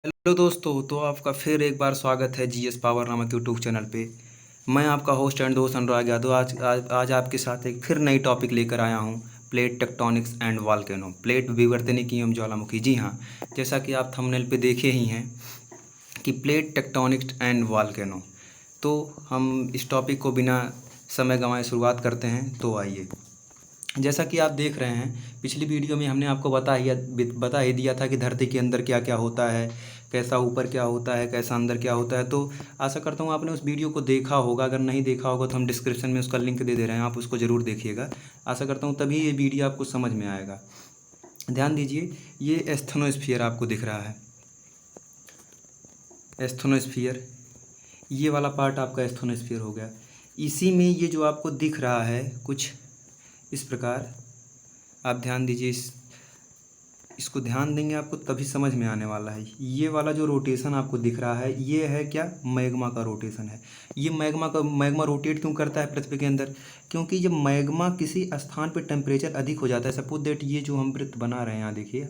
Hello दोस्तों, तो आपका फिर एक बार स्वागत है जीएस पावर नामक यूट्यूब चैनल पे। मैं आपका होस्ट एंड दोस्त अनुराग यादव आज आपके साथ एक फिर नई टॉपिक लेकर आया हूँ। Plate tectonics and volcano, plate विवर्तनिकी एवं ज्वालामुखी। जी हाँ, जैसा कि आप थंबनेल पे देखे ही हैं कि प्लेट टेक्टोनिक्स एंड वॉल्केनो। तो हम इस टॉपिक को बिना समय गंवाए शुरुआत करते हैं। तो आइए, जैसा कि आप देख रहे हैं, पिछली वीडियो में हमने आपको बता ही दिया था कि धरती के अंदर क्या क्या होता है, कैसा ऊपर क्या होता है, कैसा अंदर क्या होता है। तो आशा करता हूँ आपने उस वीडियो को देखा होगा। अगर नहीं देखा होगा तो हम डिस्क्रिप्शन में उसका लिंक दे रहे हैं, आप उसको ज़रूर देखिएगा। आशा करता हूँ तभी ये वीडियो आपको समझ में आएगा। ध्यान दीजिए, ये एस्थनोस्फीयर आपको दिख रहा है। एस्थनोस्फीयर, ये वाला पार्ट आपका एस्थनोस्फीयर हो गया। इसी में ये जो आपको दिख रहा है कुछ इस प्रकार, आप ध्यान दीजिए, इसको ध्यान देंगे आपको तभी समझ में आने वाला है। ये वाला जो रोटेशन आपको दिख रहा है, ये है क्या? मैग्मा का रोटेशन है। ये मैग्मा रोटेट क्यों करता है पृथ्वी के अंदर? क्योंकि जब मैग्मा किसी स्थान पे टेम्परेचर अधिक हो जाता है, सपोज दैट ये जो हम वृत्त बना रहे हैं, यहाँ देखिए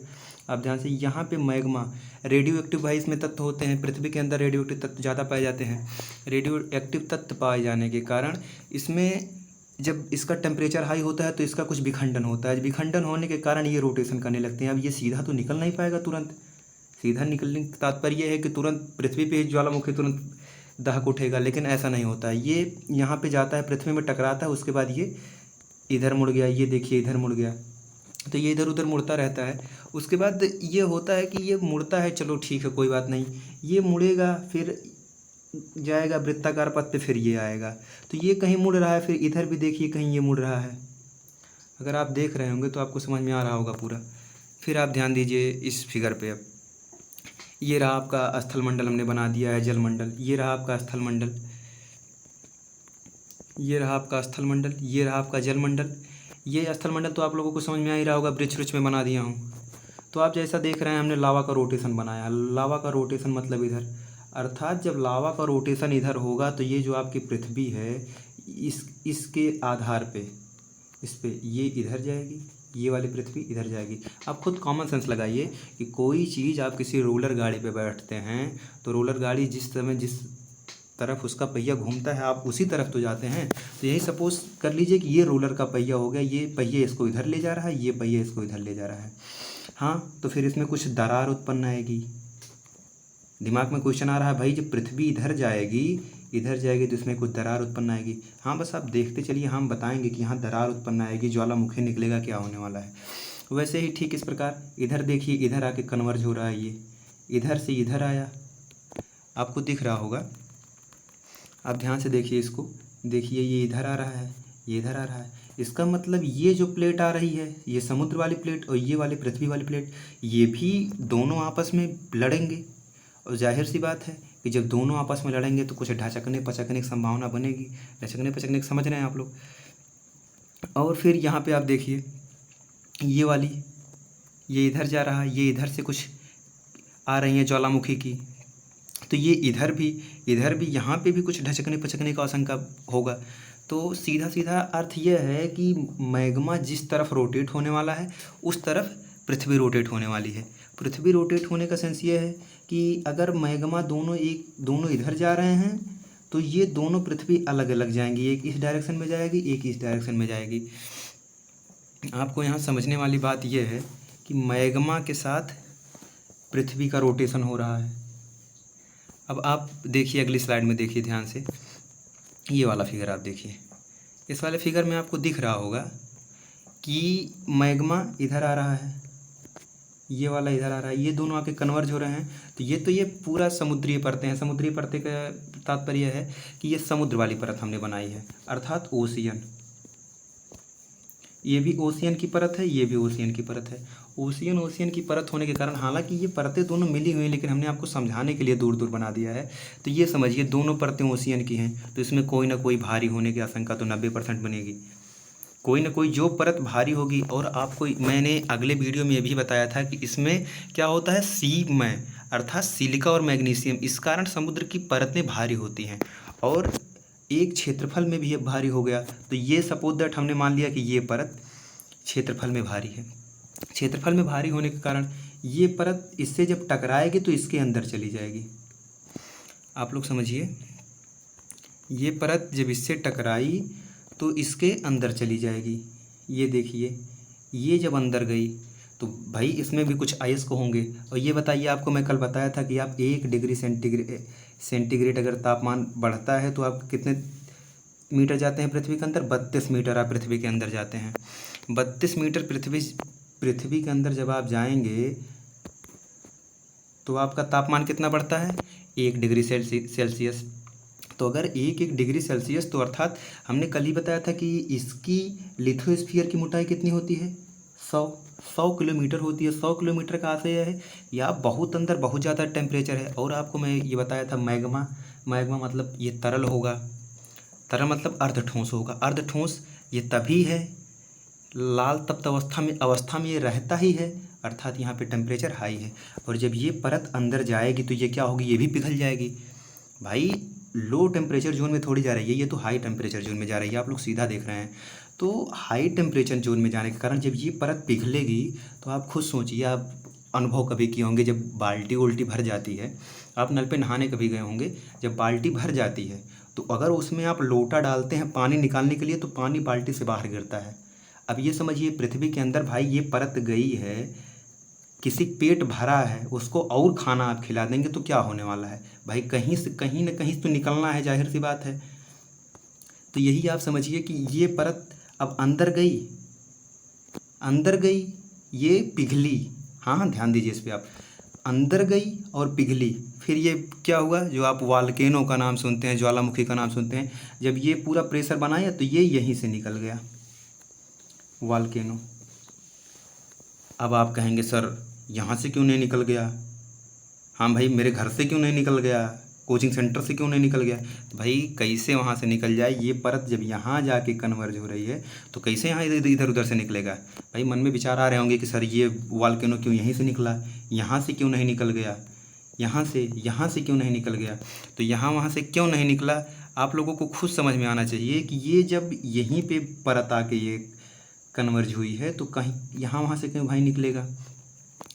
आप ध्यान से, यहाँ पे मैग्मा रेडियो एक्टिव भाई इसमें तत्व होते हैं। पृथ्वी के अंदर रेडियो एक्टिव तत्व ज़्यादा पाए जाते हैं। रेडियो एक्टिव तत्व पाए जाने के कारण इसमें जब इसका टेम्परेचर हाई होता है तो इसका कुछ विखंडन होता है। विखंडन होने के कारण ये रोटेशन करने लगते हैं। अब ये सीधा तो निकल नहीं पाएगा तुरंत। सीधा निकलने का तात्पर्य है कि तुरंत पृथ्वी पे ज्वालामुखी तुरंत दहक उठेगा, लेकिन ऐसा नहीं होता है। ये यहाँ पे जाता है, पृथ्वी में टकराता है, उसके बाद ये इधर मुड़ गया, ये देखिए इधर मुड़ गया, तो ये इधर उधर मुड़ता रहता है। उसके बाद ये होता है कि ये मुड़ता है, चलो ठीक है कोई बात नहीं, ये मुड़ेगा फिर जाएगा वृत्ताकार पथ पे, फिर ये आएगा। तो ये कहीं मुड़ रहा है, फिर इधर भी देखिए कहीं ये मुड़ रहा है। अगर आप देख रहे होंगे तो आपको समझ में आ रहा होगा पूरा। फिर आप ध्यान दीजिए इस फिगर पे। अब ये रहा आपका स्थल मंडल, हमने बना दिया है जल मंडल। ये रहा आपका स्थल मंडल, ये रहा आपका स्थल मंडल, ये रहा आपका जल मंडल। ये स्थल मंडल तो आप लोगों को समझ में आ ही रहा होगा, वृक्ष वृक्ष में बना दिया हूँ। तो आप जैसा देख रहे हैं, हमने लावा का रोटेशन बनाया। लावा का रोटेशन मतलब इधर, अर्थात जब लावा का रोटेशन इधर होगा तो ये जो आपकी पृथ्वी है, इसके आधार पे, इस पे ये इधर जाएगी, ये वाली पृथ्वी इधर जाएगी। आप खुद कॉमन सेंस लगाइए कि कोई चीज़, आप किसी रोलर गाड़ी पे बैठते हैं तो रोलर गाड़ी जिस समय जिस तरफ उसका पहिया घूमता है, आप उसी तरफ तो जाते हैं। तो यही सपोज कर लीजिए कि ये रोलर का पहिया हो गया, ये पहिया इसको इधर ले जा रहा है, ये पहिया इसको इधर ले जा रहा है। हाँ, तो फिर इसमें कुछ दरार उत्पन्न आएगी। दिमाग में क्वेश्चन आ रहा है, भाई जब पृथ्वी इधर जाएगी तो इसमें कुछ दरार उत्पन्न आएगी। हाँ, बस आप देखते चलिए, हम बताएंगे कि यहाँ दरार उत्पन्न आएगी, ज्वालामुखी निकलेगा, क्या होने वाला है। वैसे ही ठीक इस प्रकार इधर देखिए, इधर आके कन्वर्ज हो रहा है, ये इधर से इधर आया, आपको दिख रहा होगा। आप ध्यान से देखिए इसको, देखिए ये इधर आ रहा है, ये इधर आ रहा है। इसका मतलब ये जो प्लेट आ रही है, ये समुद्र वाली प्लेट, और ये वाली पृथ्वी वाली प्लेट, ये भी दोनों आपस में लड़ेंगे। और जाहिर सी बात है कि जब दोनों आपस में लड़ेंगे तो कुछ ढचकने पचकने की संभावना बनेगी। ढचकने पचकने की समझ रहे हैं आप लोग। और फिर यहाँ पे आप देखिए, ये वाली, ये इधर जा रहा है, ये इधर से कुछ आ रही है ज्वालामुखी की, तो ये इधर भी यहाँ पे भी कुछ ढचकने पचकने का आशंका होगा। तो सीधा सीधा अर्थ यह है कि मैग्मा जिस तरफ रोटेट होने वाला है उस तरफ पृथ्वी रोटेट होने वाली है। पृथ्वी रोटेट होने का सेंस ये है कि अगर मैग्मा दोनों इधर जा रहे हैं तो ये दोनों पृथ्वी अलग अलग जाएंगी, एक इस डायरेक्शन में जाएगी, एक इस डायरेक्शन में जाएगी। आपको यहाँ समझने वाली बात यह है कि मैग्मा के साथ पृथ्वी का रोटेशन हो रहा है। अब आप देखिए अगली स्लाइड में, देखिए ध्यान से, ये वाला फिगर आप देखिए। इस वाले फिगर में आपको दिख रहा होगा कि मैग्मा इधर आ रहा है, ये वाला इधर आ रहा है, ये दोनों आके कन्वर्ज हो रहे हैं। तो ये पूरा समुद्रीय परतें हैं। समुद्रीय परतें का तात्पर्य है कि ये समुद्र वाली परत हमने बनाई है, अर्थात ओशियन। ये भी ओशियन की परत है, ये भी ओशियन की परत है। ओशियन की परत होने के कारण, हालांकि ये परतें दोनों मिली हुई हैं, लेकिन हमने आपको समझाने के लिए दूर दूर बना दिया है। तो ये समझिए दोनों परतें ओशियन की हैं, तो इसमें कोई ना कोई भारी होने की आशंका तो 90% बनेगी। कोई ना कोई जो परत भारी होगी। और आपको मैंने अगले वीडियो में ये भी बताया था कि इसमें क्या होता है, सीमय अर्थात सिलिका और मैग्नीशियम, इस कारण समुद्र की परतें भारी होती हैं और एक क्षेत्रफल में भी ये भारी हो गया। तो ये सपोज दैट हमने मान लिया कि ये परत क्षेत्रफल में भारी है। क्षेत्रफल में भारी होने के कारण ये परत इससे जब टकराएगी तो इसके अंदर चली जाएगी। आप लोग समझिए, ये परत जब इससे टकराई तो इसके अंदर चली जाएगी। ये देखिए, ये जब अंदर गई तो भाई इसमें भी कुछ अयस्क होंगे। और ये बताइए, आपको मैं कल बताया था कि आप 1 डिग्री सेंटीग्रेड अगर तापमान बढ़ता है तो आप कितने मीटर जाते हैं पृथ्वी के अंदर? 32 मीटर आप पृथ्वी के अंदर जाते हैं। 32 मीटर पृथ्वी के अंदर जब आप जाएंगे तो आपका तापमान कितना बढ़ता है? 1 डिग्री सेल्सियस। तो अगर 1 डिग्री सेल्सियस, तो अर्थात हमने कल ही बताया था कि इसकी लिथोस्फीयर की मोटाई कितनी होती है? 100 किलोमीटर होती है। 100 किलोमीटर का आशय है या बहुत अंदर बहुत ज़्यादा टेम्परेचर है। और आपको मैं ये बताया था मैग्मा मतलब ये तरल होगा। तरल मतलब अर्धठोस होगा। अर्धठोस ये तभी है, लाल तप्त अवस्था में ये रहता ही है, अर्थात यहाँ पे टेम्परेचर हाई है। और जब ये परत अंदर जाएगी तो ये क्या होगी? ये भी पिघल जाएगी। भाई लो टेम्परेचर जोन में थोड़ी जा रही है, ये तो हाई टेम्परेचर जोन में जा रही है। आप लोग सीधा देख रहे हैं। तो हाई टेम्परेचर जोन में जाने के कारण जब ये परत पिघलेगी तो आप खुद सोचिए, आप अनुभव कभी किए होंगे जब बाल्टी उल्टी भर जाती है, आप नल पे नहाने कभी गए होंगे, जब बाल्टी भर जाती है तो अगर उसमें आप लोटा डालते हैं पानी निकालने के लिए तो पानी बाल्टी से बाहर गिरता है। अब ये समझिए, पृथ्वी के अंदर भाई ये परत गई है, किसी पेट भरा है, उसको और खाना आप खिला देंगे तो क्या होने वाला है? भाई कहीं से कहीं ना कहीं तो निकलना है, जाहिर सी बात है। तो यही आप समझिए कि ये परत अब अंदर गई, ये पिघली। हाँ, ध्यान दीजिए इस पर आप। अंदर गई और पिघली, फिर ये क्या हुआ? जो आप वाल्केनो का नाम सुनते हैं, ज्वालामुखी का नाम सुनते हैं, जब ये पूरा प्रेशर बनाया तो ये यहीं से निकल गया, वाल्केनो। अब आप कहेंगे सर यहाँ से क्यों नहीं निकल गया? हाँ भाई, मेरे घर से क्यों नहीं निकल गया? कोचिंग सेंटर से क्यों नहीं निकल गया? तो भाई कैसे वहाँ से निकल जाए? ये परत जब यहाँ जाके कन्वर्ज हो रही है तो कैसे यहाँ इधर उधर से निकलेगा? भाई मन में विचार आ रहे होंगे कि सर ये वॉल्केनो क्यों यहीं से निकला, यहाँ से क्यों नहीं निकल गया, यहाँ से क्यों नहीं निकल गया? तो यहाँ वहाँ से क्यों नहीं निकला, आप लोगों को खुद समझ में आना चाहिए कि ये जब यहीं पे परत आके ये कन्वर्ज हुई है तो कहीं यहाँ वहाँ से क्यों भाई निकलेगा?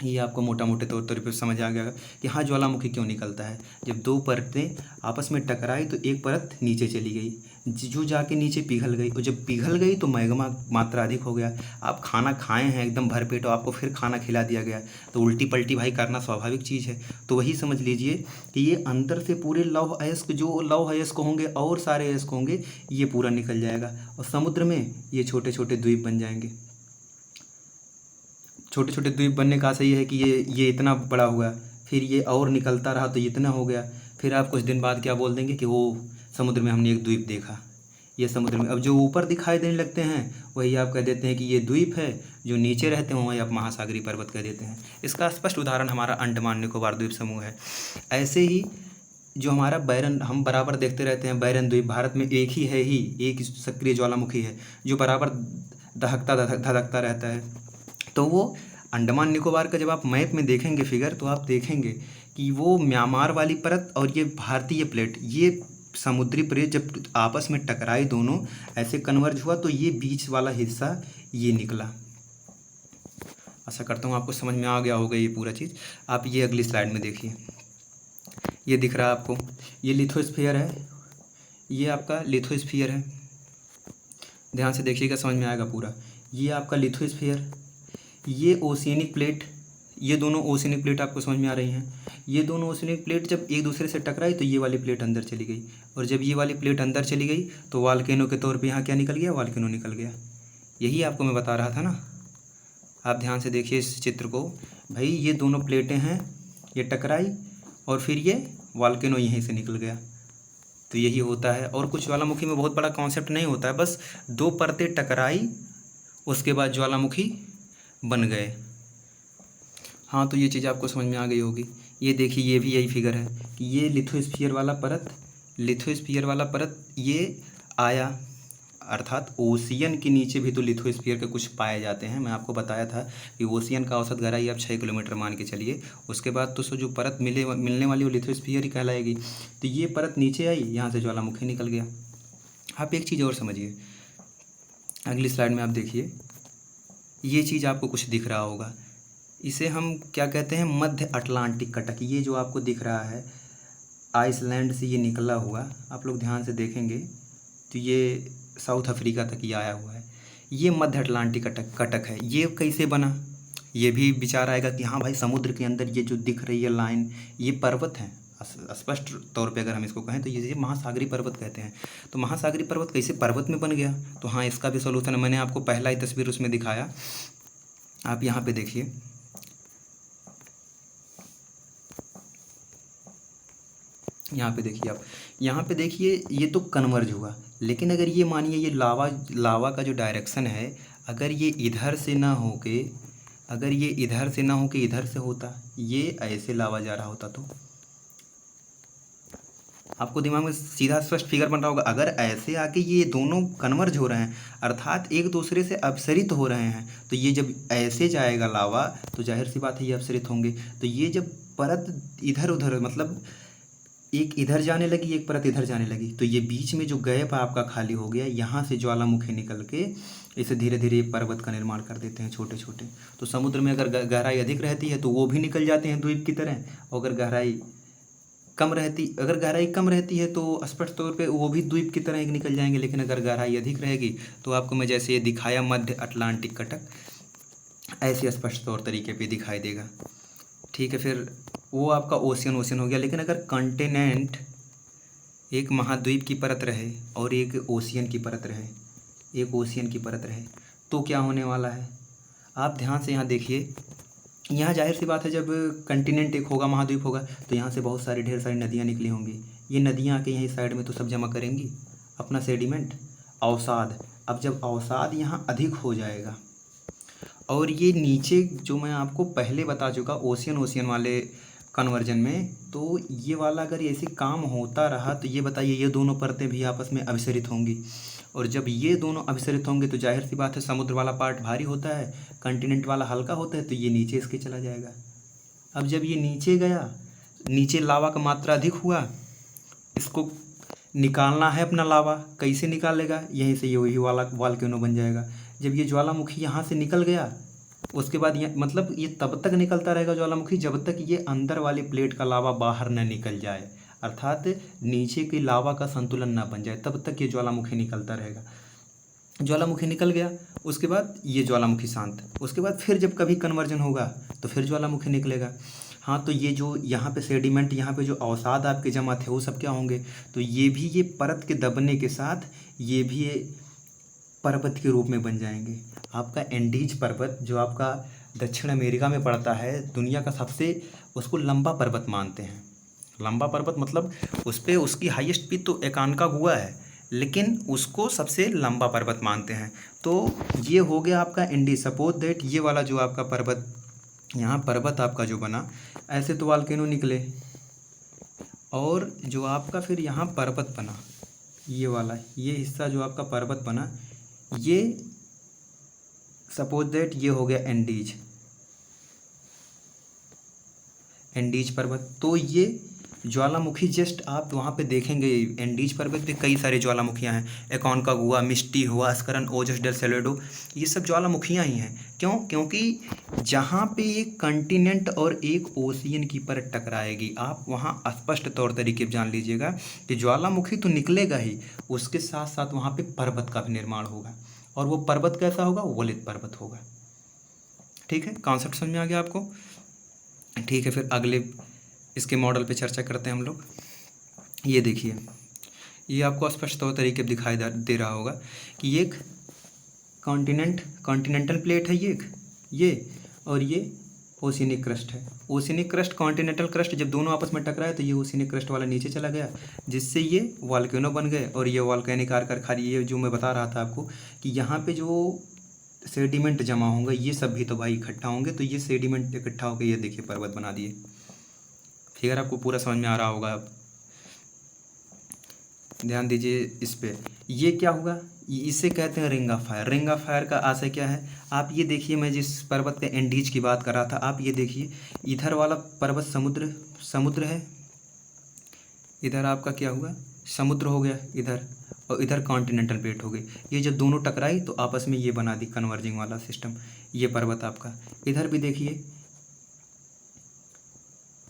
ये आपको मोटा मोटे तौर पर समझ आ गया कि हाँ, ज्वालामुखी क्यों निकलता है। जब दो परतें आपस में टकराई तो एक परत नीचे चली गई, जो जाके नीचे पिघल गई, और जब पिघल गई तो मैग्मा मात्रा अधिक हो गया। आप खाना खाए हैं एकदम भरपेट और आपको फिर खाना खिला दिया गया तो उल्टी पल्टी भाई करना स्वाभाविक चीज़ है। तो वही समझ लीजिए कि ये अंदर से पूरे लौह अयस्क, जो लौह अयस्क होंगे और सारे अयस्क होंगे, ये पूरा निकल जाएगा और समुद्र में ये छोटे छोटे द्वीप बन जाएंगे। छोटे छोटे द्वीप बनने का आशा ये है कि ये इतना बड़ा हुआ, फिर ये और निकलता रहा तो ये इतना हो गया। फिर आप कुछ दिन बाद क्या बोल देंगे कि वो समुद्र में हमने एक द्वीप देखा। ये समुद्र में अब जो ऊपर दिखाई देने लगते हैं वही आप कह देते हैं कि ये द्वीप है, जो नीचे रहते हैं वही आप महासागरीय पर्वत कह देते हैं। इसका स्पष्ट उदाहरण हमारा अंडमान निकोबार द्वीप समूह है। ऐसे ही जो हमारा बैरन, हम बराबर देखते रहते हैं, बैरन द्वीप भारत में एक ही है, ही एक सक्रिय ज्वालामुखी है जो बराबर धधकता रहता है। तो वो अंडमान निकोबार का जब आप मैप में देखेंगे फिगर, तो आप देखेंगे कि वो म्यांमार वाली परत और ये भारतीय प्लेट, ये समुद्री प्लेट जब आपस में टकराई, दोनों ऐसे कन्वर्ज हुआ तो ये बीच वाला हिस्सा ये निकला। आशा करता हूँ आपको समझ में आ गया होगा ये पूरा चीज़। आप ये अगली स्लाइड में देखिए, ये दिख रहा है आपको, ये लिथोस्फीयर है, ये आपका लिथोस्फीयर है। ध्यान से देखिएगा, समझ में आएगा पूरा। ये आपका लिथोस्फीयर, ये ओशियनिक प्लेट, ये दोनों ओशियनिक प्लेट आपको समझ में आ रही हैं। ये दोनों ओशियनिक प्लेट जब एक दूसरे से टकराई तो ये वाली प्लेट अंदर चली गई, और जब ये वाली प्लेट अंदर चली गई तो वाल्केनो के तौर पे यहाँ क्या निकल गया? वाल्केनो निकल गया। यही आपको मैं बता रहा था ना। आप ध्यान से देखिए इस चित्र को। भाई ये दोनों प्लेटें हैं, ये टकराई और फिर ये वाल्केनो यहीं से निकल गया। तो यही होता है, और कुछ ज्वालामुखी में बहुत बड़ा कॉन्सेप्ट नहीं होता है, बस दो परतें टकराई उसके बाद ज्वालामुखी बन गए। हाँ, तो ये चीज़ आपको समझ में आ गई होगी। ये देखिए, ये भी यही फिगर है कि ये लिथोस्फीयर वाला परत ये आया, अर्थात ओशियन के नीचे भी तो लिथोस्फीयर के कुछ पाए जाते हैं। मैं आपको बताया था कि ओशियन का औसत गहराई आप 6 किलोमीटर मान के चलिए। उसके बाद तो जो परत मिलने वाली वो लिथोस्फीयर ही कहलाएगी। तो ये परत नीचे आई, यहाँ से ज्वालामुखी निकल गया। आप एक चीज़ और समझिए, अगली स्लाइड में आप देखिए, ये चीज़ आपको कुछ दिख रहा होगा। इसे हम क्या कहते हैं, मध्य अटलांटिक कटक। ये जो आपको दिख रहा है आइसलैंड से ये निकला हुआ, आप लोग ध्यान से देखेंगे तो ये साउथ अफ्रीका तक ये आया हुआ है। ये मध्य अटलांटिक कटक कटक है। ये कैसे बना, ये भी विचार आएगा कि हाँ भाई समुद्र के अंदर ये जो दिख रही है लाइन, ये पर्वत हैं। स्पष्ट तौर पे अगर हम इसको कहें तो ये महासागरीय पर्वत कहते हैं। तो महासागरीय पर्वत कैसे पर्वत में बन गया, तो हाँ इसका भी सोल्यूशन है। मैंने आपको पहला ही तस्वीर उसमें दिखाया, आप यहाँ पे देखिए। यहाँ पे देखिए आप, यहाँ पे देखिए ये तो कन्वर्ज हुआ, लेकिन अगर ये मानिए ये लावा का जो डायरेक्शन है, अगर ये इधर से ना होके, अगर ये इधर से ना होके इधर से होता, ये ऐसे लावा जा रहा होता, तो आपको दिमाग में सीधा स्पष्ट फिगर बन रहा होगा। अगर ऐसे आके ये दोनों कन्वर्ज हो रहे हैं, अर्थात एक दूसरे से अपसरित हो रहे हैं, तो ये जब ऐसे जाएगा लावा तो जाहिर सी बात है ये अपसरित होंगे। तो ये जब परत इधर उधर, मतलब एक इधर जाने लगी, एक परत इधर जाने लगी, तो ये बीच में जो गैप आपका खाली हो गया, यहाँ से ज्वालामुखी निकल के इसे धीरे धीरे पर्वत का निर्माण कर देते हैं छोटे छोटे। तो समुद्र में अगर गहराई अधिक रहती है तो वो भी निकल जाते हैं द्वीप की तरह, और अगर गहराई कम रहती है तो स्पष्ट तौर पे वो भी द्वीप की तरह एक निकल जाएंगे। लेकिन अगर गहराई अधिक रहेगी तो आपको मैं जैसे ये दिखाया मध्य अटलांटिक कटक, ऐसे स्पष्ट तौर तरीके पे दिखाई देगा। ठीक है, फिर वो आपका ओशियन हो गया। लेकिन अगर कॉन्टिनेंट, एक महाद्वीप की परत रहे और एक ओशियन की परत रहे, तो क्या होने वाला है, आप ध्यान से यहाँ देखिए। यहाँ जाहिर सी बात है जब कंटिनेंट एक होगा, महाद्वीप होगा, तो यहाँ से बहुत सारी ढेर सारी नदियाँ निकली होंगी। ये नदियाँ आके यहीं साइड में तो सब जमा करेंगी अपना सेडिमेंट, अवसाद। अब जब अवसाद यहाँ अधिक हो जाएगा और ये नीचे जो मैं आपको पहले बता चुका ओशियन वाले कन्वर्जन में, तो ये वाला अगर ऐसे काम होता रहा तो ये बताइए ये दोनों परतें भी आपस में अभिसरित होंगी। और जब ये दोनों अभिसरित होंगे तो जाहिर सी बात है समुद्र वाला पार्ट भारी होता है, कंटिनेंट वाला हल्का होता है, तो ये नीचे इसके चला जाएगा। अब जब ये नीचे गया, नीचे लावा का मात्रा अधिक हुआ, इसको निकालना है अपना लावा, कैसे निकालेगा, यहीं से ये वही वाला वॉल्केनो बन जाएगा। जब ये ज्वालामुखी यहाँ से निकल गया, उसके बाद ये मतलब ये तब तक निकलता रहेगा ज्वालामुखी जब तक ये अंदर वाली प्लेट का लावा बाहर न निकल जाए, अर्थात नीचे की लावा का संतुलन ना बन जाए, तब तक ये ज्वालामुखी निकलता रहेगा। ज्वालामुखी निकल गया, उसके बाद ये ज्वालामुखी शांत, उसके बाद फिर जब कभी कन्वर्जन होगा तो फिर ज्वालामुखी निकलेगा। हाँ, तो ये जो यहाँ पे सेडिमेंट, यहाँ पे जो अवसाद आपके जमा थे वो सब क्या होंगे, तो ये भी ये परत के दबने के साथ ये भी पर्वत के रूप में बन जाएंगे। आपका एंडीज पर्वत जो आपका दक्षिण अमेरिका में पड़ता है, दुनिया का सबसे उसको लंबा पर्वत मानते हैं। लंबा पर्वत मतलब उस पर उसकी हाईएस्ट पीक तो एकानकागुआ है, लेकिन उसको सबसे लंबा पर्वत मानते हैं। तो ये हो गया आपका एंडीज। सपोज दैट ये वाला जो आपका पर्वत, यहाँ पर्वत आपका जो बना, ऐसे तो वॉल्केनो निकले, और जो आपका फिर यहाँ पर्वत बना, ये वाला ये हिस्सा जो आपका पर्वत बना, ये सपोज दैट ये हो गया एंडीज पर्वत। तो ये ज्वालामुखी जस्ट आप वहाँ पे देखेंगे एंडीज पर्वत पे कई सारे ज्वालामुखियाँ हैं, एकोनकागुआ, मिस्टी हुआ, अस्करन, ओजस डेल सेलेडो, ये सब ज्वालामुखियाँ ही हैं। क्यों? क्योंकि जहाँ पे एक कंटिनेंट और एक ओशियन की परत टकराएगी, आप वहाँ स्पष्ट तौर तरीके जान लीजिएगा कि ज्वालामुखी तो निकलेगा ही, उसके साथ साथ वहाँ पे पर्वत का भी निर्माण होगा, और वो पर्वत कैसा होगा, वलित पर्वत होगा। ठीक है, कॉन्सेप्ट समझ में आ गया आपको? ठीक है, फिर अगले इसके मॉडल पे चर्चा करते हैं हम लोग। ये देखिए, ये आपको स्पष्ट तौर तरीके दिखाई दे रहा होगा कि एक कॉन्टिनेंटल प्लेट है ये और ये ओशिनिक क्रस्ट है। ओशिनिक क्रस्ट, कॉन्टिनेंटल क्रस्ट जब दोनों आपस में टकराए तो ये ओशिनिक क्रस्ट वाला नीचे चला गया, जिससे ये वॉल्केनो बन गए। और ये वॉल्केनिक आकर खाली, ये जो मैं बता रहा था आपको कि यहाँ पे जो सेडिमेंट जमा होंगे ये सब भी तो भाई इकट्ठा होंगे, तो ये सेडिमेंट इकट्ठा होकर ये देखिए पर्वत बना दिए। फिगर आपको पूरा समझ में आ रहा होगा। अब ध्यान दीजिए इस पे, ये क्या हुआ, इसे कहते हैं ring of fire. Ring of fire का आशय क्या है, आप ये देखिए, मैं जिस पर्वत के एंडीज की बात कर रहा था, आप ये देखिए इधर वाला पर्वत समुद्र है, इधर आपका क्या हुआ, समुद्र हो गया इधर, और इधर कॉन्टिनेंटल प्लेट हो गई। ये जब दोनों टकराई तो आपस में ये बना दी कन्वर्जिंग वाला सिस्टम, ये पर्वत आपका। इधर भी देखिए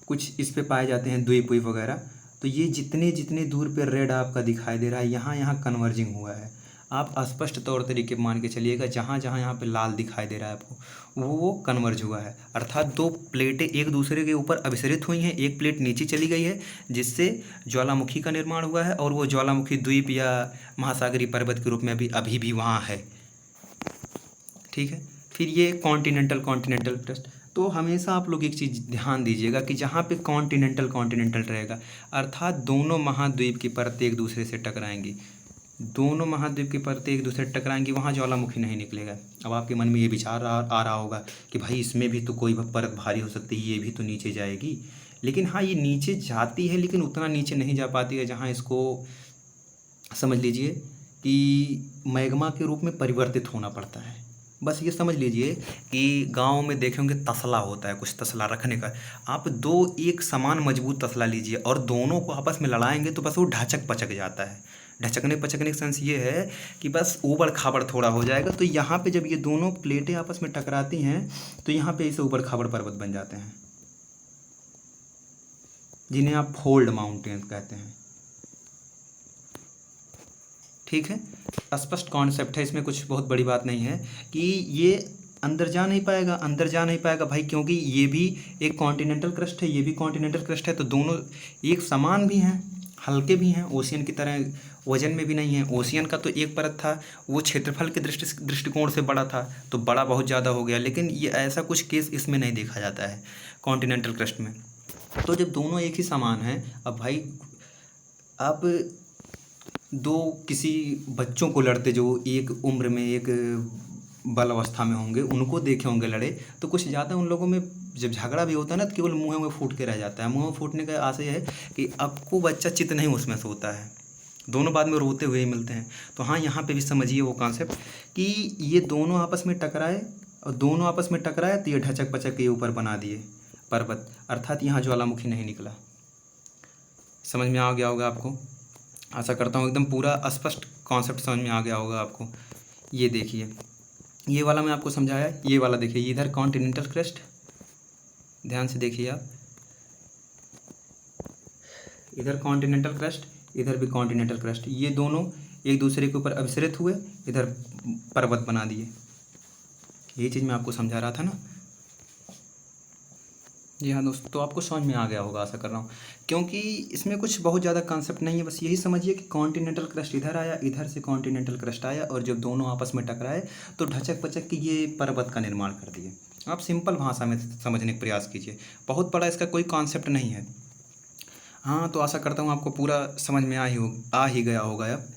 कुछ इस पे पाए जाते हैं द्वीप वीप वगैरह। तो ये जितने जितने दूर पे रेड आपका दिखाई दे रहा है, यहाँ यहाँ कन्वर्जिंग हुआ है। आप स्पष्ट तौर तरीके मान के चलिएगा, जहाँ जहाँ यहाँ पे लाल दिखाई दे रहा है आपको, वो कन्वर्ज हुआ है। अर्थात दो प्लेटें एक दूसरे के ऊपर अभिसरित हुई हैं, एक प्लेट नीचे चली गई है जिससे ज्वालामुखी का निर्माण हुआ है, और वो ज्वालामुखी द्वीप या महासागरीय पर्वत के रूप में अभी भी वहाँ है। ठीक है। फिर ये कॉन्टिनेंटल क्रस्ट। तो हमेशा आप लोग एक चीज़ ध्यान दीजिएगा कि जहाँ पे कॉन्टिनेंटल रहेगा, अर्थात दोनों महाद्वीप की परतें एक दूसरे से टकराएंगी, दोनों महाद्वीप की परतें एक दूसरे से टकराएंगी, वहाँ ज्वालामुखी नहीं निकलेगा। अब आपके मन में ये विचार आ रहा होगा कि भाई इसमें भी तो कोई परत भारी हो सकती है, ये भी तो नीचे जाएगी। लेकिन हाँ, ये नीचे जाती है, लेकिन उतना नीचे नहीं जा पाती है जहाँ इसको समझ लीजिए कि मैग्मा के रूप में परिवर्तित होना पड़ता है। बस ये समझ लीजिए कि गांव में देखे होंगे तसला होता है, कुछ तसला रखने का। आप दो एक समान मजबूत तसला लीजिए और दोनों को आपस में लड़ाएंगे तो बस वो ढचक पचक जाता है। ढचकने पचकने का सेंस ये है कि बस ऊबड़ खाबड़ थोड़ा हो जाएगा। तो यहाँ पे जब ये दोनों प्लेटें आपस में टकराती हैं तो यहाँ पे इसे ऊबड़ खाबड़ पर्वत बन जाते हैं, जिन्हें आप फोल्ड माउंटेन्स कहते हैं। ठीक है, स्पष्ट कॉन्सेप्ट है, इसमें कुछ बहुत बड़ी बात नहीं है कि ये अंदर जा नहीं पाएगा भाई, क्योंकि ये भी एक कॉन्टिनेंटल क्रस्ट है, ये भी कॉन्टिनेंटल क्रस्ट है। तो दोनों एक समान भी हैं, हल्के भी हैं, ओशियन की तरह वजन में भी नहीं है। ओशियन का तो एक परत था, वो क्षेत्रफल के दृष्टिकोण से बड़ा था, तो बड़ा बहुत ज़्यादा हो गया। लेकिन ये ऐसा कुछ केस इसमें नहीं देखा जाता है कॉन्टिनेंटल क्रस्ट में। तो जब दोनों एक ही समान हैं, अब भाई आप दो किसी बच्चों को लड़ते जो एक उम्र में एक बल अवस्था में होंगे, उनको देखे होंगे लड़े, तो कुछ ज़्यादा उन लोगों में जब झगड़ा भी होता है ना तो केवल मुँह में फूट के रह जाता है। मुँह में फूटने का आशय है कि आपको बच्चा चित्त नहीं उसमें से होता है, दोनों बाद में रोते हुए ही मिलते हैं। तो हाँ, यहाँ पे भी समझिए वो कॉन्सेप्ट कि ये दोनों आपस में टकराए, और दोनों आपस में टकराए तो ये ढचक पचक के ऊपर बना दिए पर्वत, अर्थात यहाँ ज्वालामुखी नहीं निकला। समझ में आ गया होगा आपको, आशा करता हूँ एकदम पूरा स्पष्ट कॉन्सेप्ट समझ में आ गया होगा आपको। ये देखिए, ये वाला मैं आपको समझाया, ये वाला देखिए, इधर कॉन्टिनेंटल क्रस्ट, ध्यान से देखिए आप, इधर कॉन्टिनेंटल क्रस्ट, इधर भी कॉन्टिनेंटल क्रस्ट, ये दोनों एक दूसरे के ऊपर अभिसरित हुए, इधर पर्वत बना दिए। ये चीज़ मैं आपको समझा रहा था ना। जी हाँ दोस्तों, तो आपको समझ में आ गया होगा आशा कर रहा हूँ, क्योंकि इसमें कुछ बहुत ज़्यादा कॉन्सेप्ट नहीं है। बस यही समझिए कि कॉन्टिनेंटल क्रस्ट इधर आया, इधर से कॉन्टिनेंटल क्रस्ट आया, और जब दोनों आपस में टकराए तो ढचक पचक के ये पर्वत का निर्माण कर दिए। आप सिंपल भाषा में समझने का प्रयास कीजिए, बहुत बड़ा इसका कोई कॉन्सेप्ट नहीं है। हाँ, तो आशा करता हूँ आपको पूरा समझ में आ ही गया होगा। अब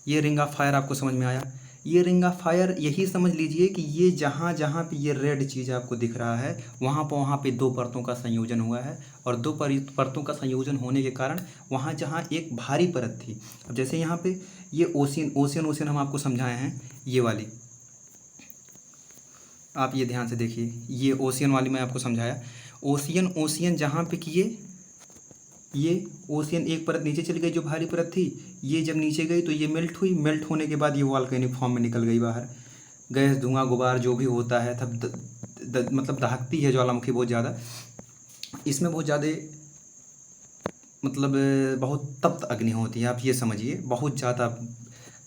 ये रिंग ऑफ फायर आपको समझ में आया। ये रिंग ऑफ फायर यही समझ लीजिए कि ये जहाँ जहाँ पे ये रेड चीज़ आपको दिख रहा है, वहाँ पे दो परतों का संयोजन हुआ है, और दो परतों का संयोजन होने के कारण वहाँ जहाँ एक भारी परत थी, अब जैसे यहाँ पे ये ओशियन हम आपको समझाए हैं, ये वाली आप ये ध्यान से देखिए, ये ओशियन वाली मैं आपको समझाया। ओशियन जहाँ पे किए, ये ओशियन एक परत नीचे चली गई जो भारी परत थी, ये जब नीचे गई तो ये मेल्ट हुई, मेल्ट होने के बाद ये वॉल्केनिक फॉर्म में निकल गई बाहर। गैस, धुआं, गुबार जो भी होता है तब मतलब दहकती है ज्वालामुखी बहुत ज़्यादा। इसमें बहुत ज़्यादा मतलब बहुत तप्त अग्नि होती है, आप ये समझिए, बहुत ज़्यादा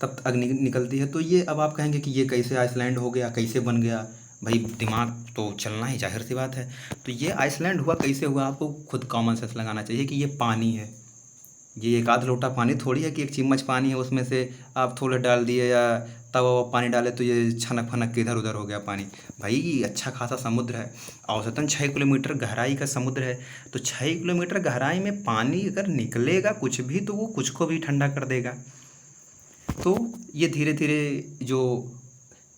तप्त अग्नि निकलती है। तो ये अब आप कहेंगे कि ये कैसे आइसलैंड हो गया, कैसे बन गया, भाई दिमाग तो चलना ही, जाहिर सी बात है। तो ये आइसलैंड हुआ कैसे हुआ, आपको खुद कॉमन सेंस लगाना चाहिए कि ये पानी है, ये एक आध लोटा पानी थोड़ी है कि एक चम्मच पानी है उसमें से आप थोड़ा डाल दिए या तवा वा पानी डाले तो ये छनक फनक के इधर उधर हो गया पानी। भाई अच्छा खासा समुद्र है, औसतन 6 किलोमीटर गहराई का समुद्र है। तो 6 किलोमीटर गहराई में पानी अगर निकलेगा कुछ भी तो वो कुछ को भी ठंडा कर देगा। तो ये धीरे धीरे जो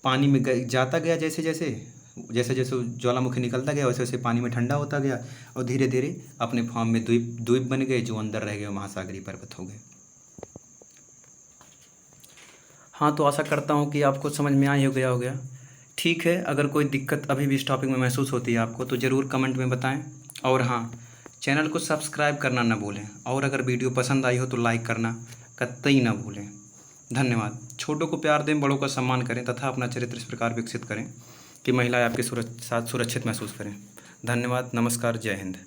पानी में जाता गया, जैसे जैसे ज्वालामुखी निकलता गया वैसे वैसे पानी में ठंडा होता गया, और धीरे धीरे अपने फॉर्म में द्वीप बन गए, जो अंदर रह गए महासागरीय पर्वत हो गए। हाँ, तो आशा करता हूँ कि आपको समझ में आ गया हो गया। ठीक है, अगर कोई दिक्कत अभी भी इस टॉपिक में महसूस होती है आपको तो ज़रूर कमेंट में बताएं, और हाँ, चैनल को सब्सक्राइब करना ना भूलें, और अगर वीडियो पसंद आई हो तो लाइक करना कतई ना भूलें। धन्यवाद। छोटों को प्यार दें, बड़ों का सम्मान करें, तथा अपना चरित्र इस प्रकार विकसित करें कि महिलाएं आपके साथ सुरक्षित महसूस करें। धन्यवाद, नमस्कार, जय हिंद।